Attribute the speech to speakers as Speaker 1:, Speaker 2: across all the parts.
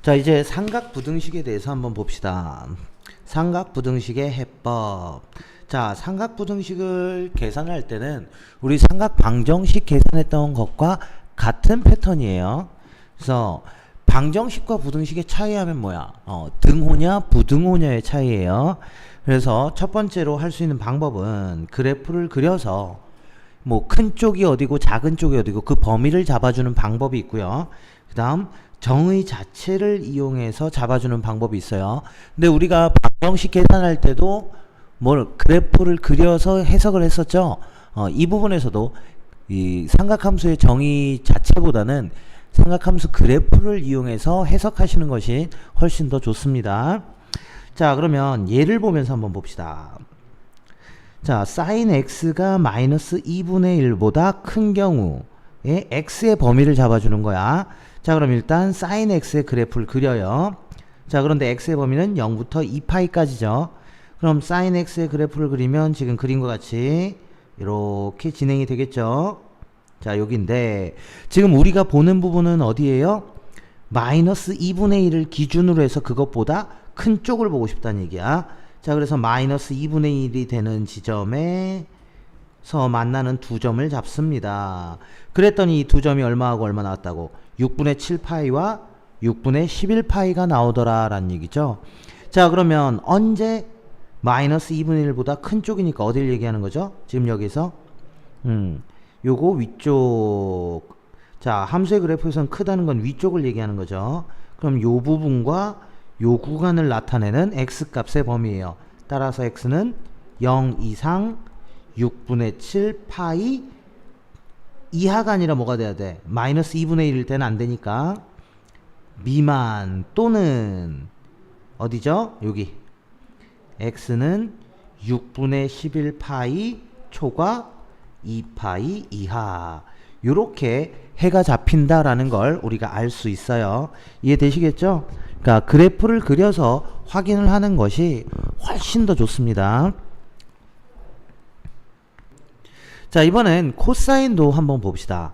Speaker 1: 자, 이제 삼각부등식에 대해서 한번 봅시다. 삼각부등식의 해법. 자, 삼각부등식을 계산할 때는 우리 삼각방정식 계산했던 것과 같은 패턴이에요. 그래서 방정식과 부등식의 차이하면 뭐야? 등호냐 부등호냐의 차이예요. 그래서 첫 번째로 할 수 있는 방법은 그래프를 그려서 뭐 큰 쪽이 어디고 작은 쪽이 어디고 그 범위를 잡아주는 방법이 있고요. 그 다음 정의 자체를 이용해서 잡아주는 방법이 있어요. 근데 우리가 방정식 계산할 때도 그래프를 그려서 해석을 했었죠. 이 부분에서도 이 삼각함수의 정의 자체보다는 삼각함수 그래프를 이용해서 해석하시는 것이 훨씬 더 좋습니다. 자, 그러면 예를 보면서 한번 봅시다. 자, sin x가 마이너스 2분의 1보다 큰 경우에 x의 범위를 잡아주는 거야. 자, 그럼 일단 sin x의 그래프를 그려요. 자, 그런데 x의 범위는 0부터 2파이까지죠. 그럼 sin x의 그래프를 그리면 지금 그린 것 같이 이렇게 진행이 되겠죠. 자, 여기인데 지금 우리가 보는 부분은 어디예요? 마이너스 2분의 1을 기준으로 해서 그것보다 큰 쪽을 보고 싶다는 얘기야. 자, 그래서 마이너스 2분의 1이 되는 지점에서 만나는 두 점을 잡습니다. 그랬더니 이 두 점이 얼마하고 얼마 나왔다고? 6분의 7파이와 6분의 11파이가 나오더라 라는 얘기죠. 자, 그러면 언제 마이너스 2분의 1보다 큰 쪽이니까 어딜 얘기하는 거죠? 지금 여기서 요거 위쪽. 자, 함수의 그래프에서는 크다는 건 위쪽을 얘기하는 거죠. 그럼 요 부분과 요 구간을 나타내는 x값의 범위예요. 따라서 x는 0 이상 6분의 7파이 이하가 아니라 뭐가 돼야 돼? 마이너스 2분의 1일 때는 안 되니까 미만 또는 어디죠? 여기 x는 6분의 11파이 초과 2파이 이하. 요렇게 해가 잡힌다라는 걸 우리가 알 수 있어요. 이해되시겠죠? 그러니까 그래프를 그려서 확인을 하는 것이 훨씬 더 좋습니다. 자, 이번엔 코사인도 한번 봅시다.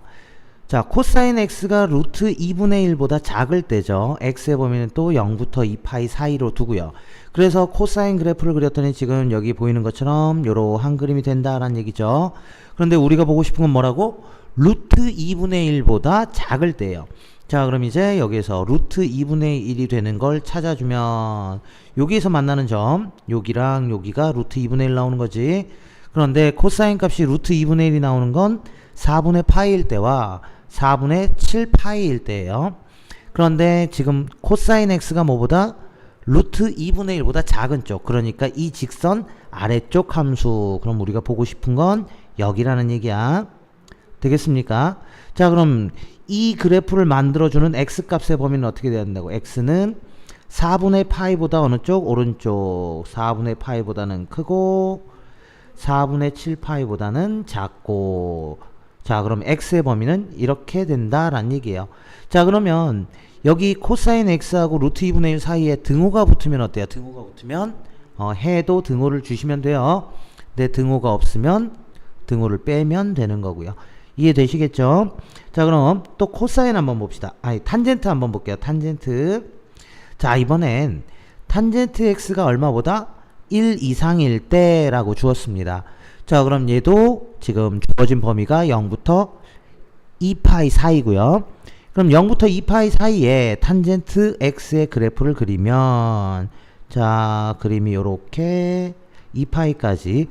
Speaker 1: 자, 코사인 x가 루트 2분의 1보다 작을 때죠. x의 범위는 또 0부터 2파이 사이로 두고요. 그래서 코사인 그래프를 그렸더니 지금 여기 보이는 것처럼 요러한 그림이 된다라는 얘기죠. 그런데 우리가 보고 싶은 건 뭐라고? 루트 2분의 1보다 작을 때예요. 자, 그럼 이제 여기에서 루트 2분의 1이 되는 걸 찾아주면 여기에서 만나는 점, 여기랑 여기가 루트 2분의 1 나오는 거지. 그런데 코사인 값이 루트 2분의 1이 나오는 건 4분의 파이일 때와 4분의 7파이일 때예요. 그런데 지금 코사인 x가 뭐보다? 루트 2분의 1보다 작은 쪽. 그러니까 이 직선 아래쪽 함수. 그럼 우리가 보고 싶은 건 여기라는 얘기야. 되겠습니까? 자, 그럼 이 그래프를 만들어주는 x값의 범위는 어떻게 돼야 된다고? x는 4분의 파이보다 어느 쪽? 오른쪽. 4분의 파이보다는 크고 4분의 7파이보다는 작고. 자, 그럼 x의 범위는 이렇게 된다라는 얘기예요. 자, 그러면 여기 코사인 x하고 루트 2분의 1 사이에 등호가 붙으면 어때요? 등호가 붙으면 해도 등호를 주시면 돼요. 근데 등호가 없으면 등호를 빼면 되는 거고요. 이해되시겠죠? 자, 그럼 또 코사인 한번 봅시다. 아니, 탄젠트 한번 볼게요. 탄젠트. 자, 이번엔 탄젠트 x가 얼마보다? 1 이상일 때라고 주었습니다. 자, 그럼 얘도 지금 주어진 범위가 0부터 2파이 사이고요. 그럼 0부터 2파이 사이에 탄젠트 x의 그래프를 그리면, 자, 그림이 요렇게 2파이까지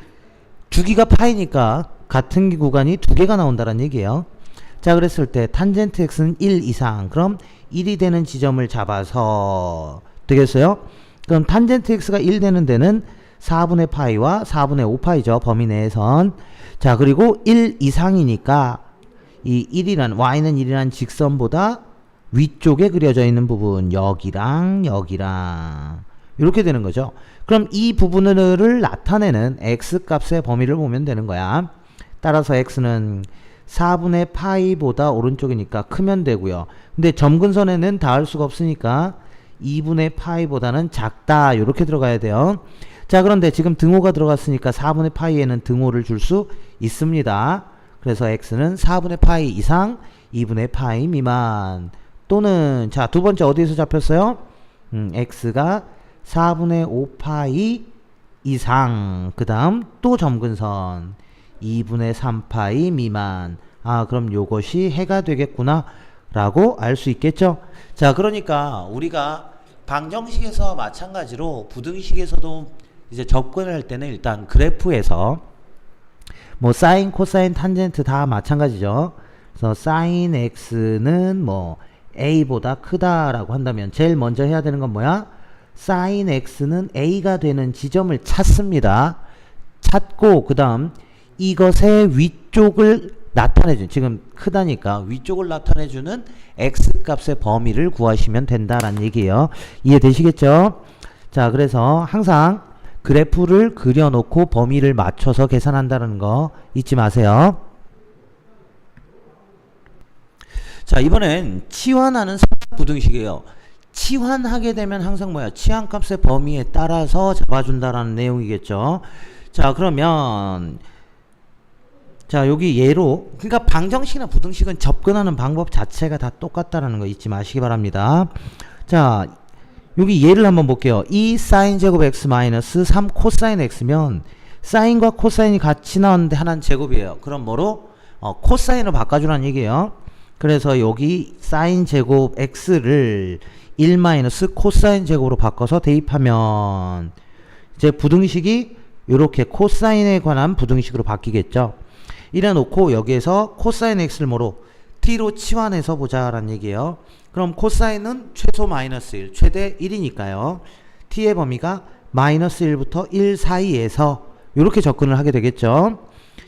Speaker 1: 주기가 파이니까 같은 구간이 두 개가 나온다는 얘기예요. 자, 그랬을 때 탄젠트 x는 1 이상. 그럼 1이 되는 지점을 잡아서 되겠어요? 그럼 탄젠트 x가 1 되는 데는 4분의 파이와 4분의 5파이죠. 범위 내에선. 자, 그리고 1 이상이니까 이 1이란 y는 1이란 직선보다 위쪽에 그려져 있는 부분 여기랑 여기랑 이렇게 되는 거죠. 그럼 이 부분을 나타내는 x값의 범위를 보면 되는 거야. 따라서 x는 4분의 파이보다 오른쪽이니까 크면 되고요. 근데 점근선에는 닿을 수가 없으니까 2분의 파이보다는 작다. 이렇게 들어가야 돼요. 자, 그런데 지금 등호가 들어갔으니까 4분의 파이에는 등호를 줄 수 있습니다. 그래서 x는 4분의 파이 이상 2분의 파이 미만 또는 자, 두 번째 어디에서 잡혔어요? x가 4분의 5파이 이상, 그 다음 또 점근선 2분의 3파이 미만. 아, 그럼 요것이 해가 되겠구나 라고 알 수 있겠죠. 자, 그러니까 우리가 방정식에서 마찬가지로 부등식에서도 이제 접근을 할 때는 일단 그래프에서 뭐 사인, 코사인, 탄젠트 다 마찬가지죠. 그래서 사인 x는 뭐 a보다 크다라고 한다면 제일 먼저 해야 되는 건 뭐야? 사인 x는 a가 되는 지점을 찾습니다. 찾고 그 다음 이것의 위쪽을 나타내준, 지금 크다니까 위쪽을 나타내주는 x값의 범위를 구하시면 된다라는 얘기예요. 이해되시겠죠? 자, 그래서 항상 그래프를 그려놓고 범위를 맞춰서 계산한다는 거 잊지 마세요. 자, 이번엔 치환하는 삼각부등식이에요. 치환하게 되면 항상 뭐야? 치환값의 범위에 따라서 잡아준다라는 내용이겠죠. 자, 그러면 자, 여기 예로, 그러니까 방정식이나 부등식은 접근하는 방법 자체가 다 똑같다라는 거 잊지 마시기 바랍니다. 자, 여기 예를 한번 볼게요. 2 사인 제곱 x 마이너스 3 코사인 x면 사인과 코사인이 같이 나왔는데 하나는 제곱이에요. 그럼 뭐로? 코사인으로 바꿔주라는 얘기예요. 그래서 여기 사인 제곱 x를 1 마이너스 코사인 제곱으로 바꿔서 대입하면 이제 부등식이 이렇게 코사인에 관한 부등식으로 바뀌겠죠. 이래 놓고 여기에서 코사인 x를 뭐로? t로 치환해서 보자라는 얘기예요. 그럼 코사인은 최소 마이너스 1, 최대 1이니까요. t의 범위가 마이너스 1부터 1 사이에서 이렇게 접근을 하게 되겠죠.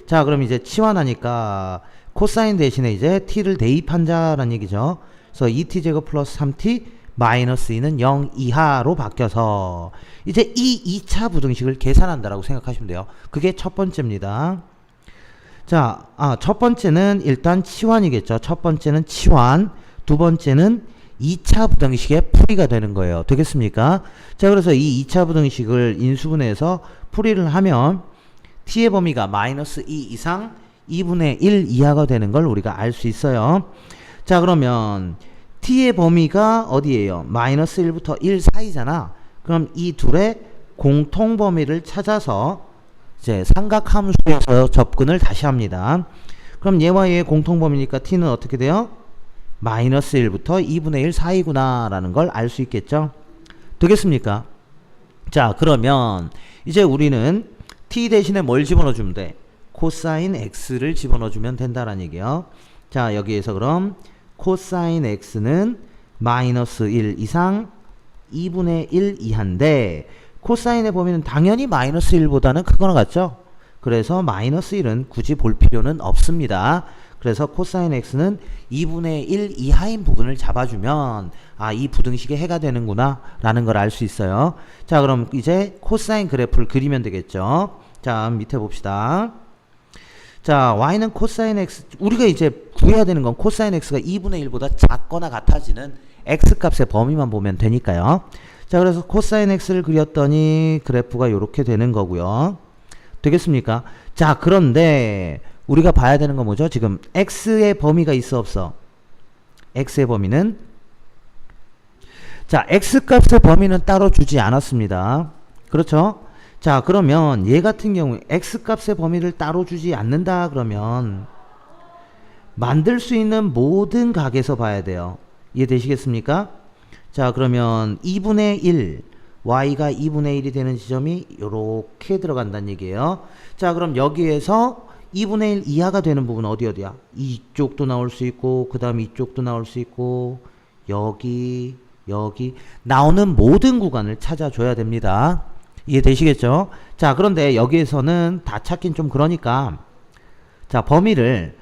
Speaker 1: 자, 그럼 이제 치환하니까 코사인 대신에 이제 t를 대입한다라는 얘기죠. 그래서 2t 제곱 플러스 3t 마이너스 2는 0 이하로 바뀌어서 이제 이 2차 부등식을 계산한다라고 생각하시면 돼요. 그게 첫 번째입니다. 자, 첫 번째는 일단 치환이겠죠. 첫 번째는 치환, 두 번째는 2차 부등식의 풀이가 되는 거예요. 되겠습니까? 자, 그래서 이 2차 부등식을 인수분해해서 풀이를 하면 t의 범위가 마이너스 2 이상 2분의 1 이하가 되는 걸 우리가 알 수 있어요. 자, 그러면 t의 범위가 어디예요? 마이너스 1부터 1 사이잖아. 그럼 이 둘의 공통 범위를 찾아서 이제 삼각함수에서 접근을 다시 합니다. 그럼 얘와 얘의 공통 범위니까 t는 어떻게 돼요? 마이너스 1부터 2분의 1 사이구나 라는 걸 알 수 있겠죠. 되겠습니까? 자, 그러면 이제 우리는 t 대신에 뭘 집어넣어 주면 돼? 코사인 x를 집어넣어 주면 된다라는 얘기예요. 자, 여기에서 그럼 코사인 x는 마이너스 1 이상 2분의 1 이하인데 코사인의 범위는 당연히 마이너스 1보다는 크거나 같죠? 그래서 마이너스 1은 굳이 볼 필요는 없습니다. 그래서 코사인 x는 2분의 1 이하인 부분을 잡아주면 이 부등식의 해가 되는구나 라는 걸 알 수 있어요. 자, 그럼 이제 코사인 그래프를 그리면 되겠죠. 자, 밑에 봅시다. 자, y는 코사인 x, 우리가 이제 구해야 되는 건 코사인 x가 2분의 1보다 작거나 같아지는 x값의 범위만 보면 되니까요. 자, 그래서 코사인 x를 그렸더니 그래프가 이렇게 되는 거고요. 되겠습니까? 자, 그런데 우리가 봐야 되는 건 뭐죠? 지금 x의 범위가 있어 없어? x의 범위는 자, x값의 범위는 따로 주지 않았습니다. 그렇죠? 자, 그러면 얘 같은 경우에 x값의 범위를 따로 주지 않는다 그러면 만들 수 있는 모든 각에서 봐야 돼요. 이해되시겠습니까? 자, 그러면 2분의 1 y가 2분의 1이 되는 지점이 이렇게 들어간다는 얘기예요. 자, 그럼 여기에서 2분의 1 이하가 되는 부분은 어디야? 이쪽도 나올 수 있고 그 다음 이쪽도 나올 수 있고 여기 나오는 모든 구간을 찾아줘야 됩니다. 이해되시겠죠? 자, 그런데 여기에서는 다 찾긴 좀 그러니까 자, 범위를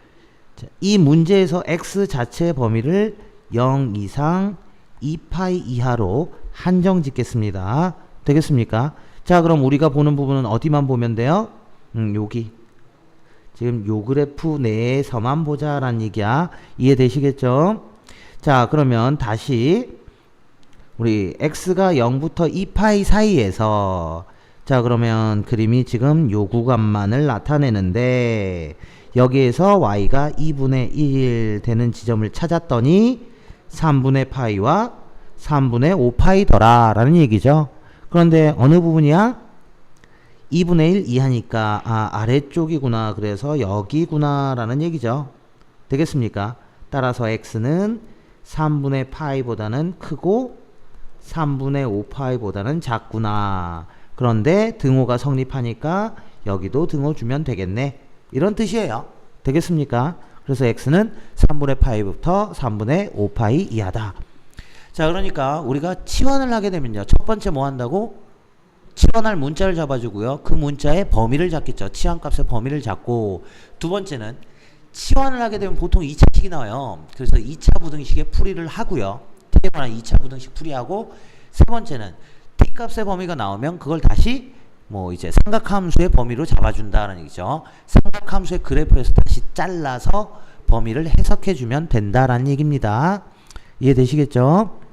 Speaker 1: 이 문제에서 x 자체의 범위를 0 이상 2파이 이하로 한정 짓겠습니다. 되겠습니까? 자, 그럼 우리가 보는 부분은 어디만 보면 돼요? 여기 지금 요 그래프 내에서만 보자라는 얘기야. 이해되시겠죠? 자, 그러면 다시 우리 x가 0부터 2파이 사이에서 자, 그러면 그림이 지금 요 구간만을 나타내는데 여기에서 y가 2분의 1 되는 지점을 찾았더니 3분의 파이와 3분의 5파이더라 라는 얘기죠. 그런데 어느 부분이야? 2분의 1 이하니까 아래쪽이구나. 그래서 여기구나 라는 얘기죠. 되겠습니까? 따라서 x는 3분의 파이보다는 크고 3분의 5파이보다는 작구나. 그런데 등호가 성립하니까 여기도 등호 주면 되겠네. 이런 뜻이에요. 되겠습니까? 그래서 x는 3분의 파이부터 3분의 5파이 이하다. 자, 그러니까 우리가 치환을 하게 되면요. 첫 번째 뭐 한다고? 치환할 문자를 잡아주고요. 그 문자의 범위를 잡겠죠. 치환값의 범위를 잡고, 두 번째는 치환을 하게 되면 보통 2차식이 나와요. 그래서 2차 부등식의 풀이를 하고요. t-에 2차 부등식 풀이하고, 세 번째는 t값의 범위가 나오면 그걸 다시 뭐 이제 삼각함수의 범위로 잡아준다는 얘기죠. 삼각함수의 그래프에서 다시 잘라서 범위를 해석해주면 된다라는 얘기입니다. 이해되시겠죠?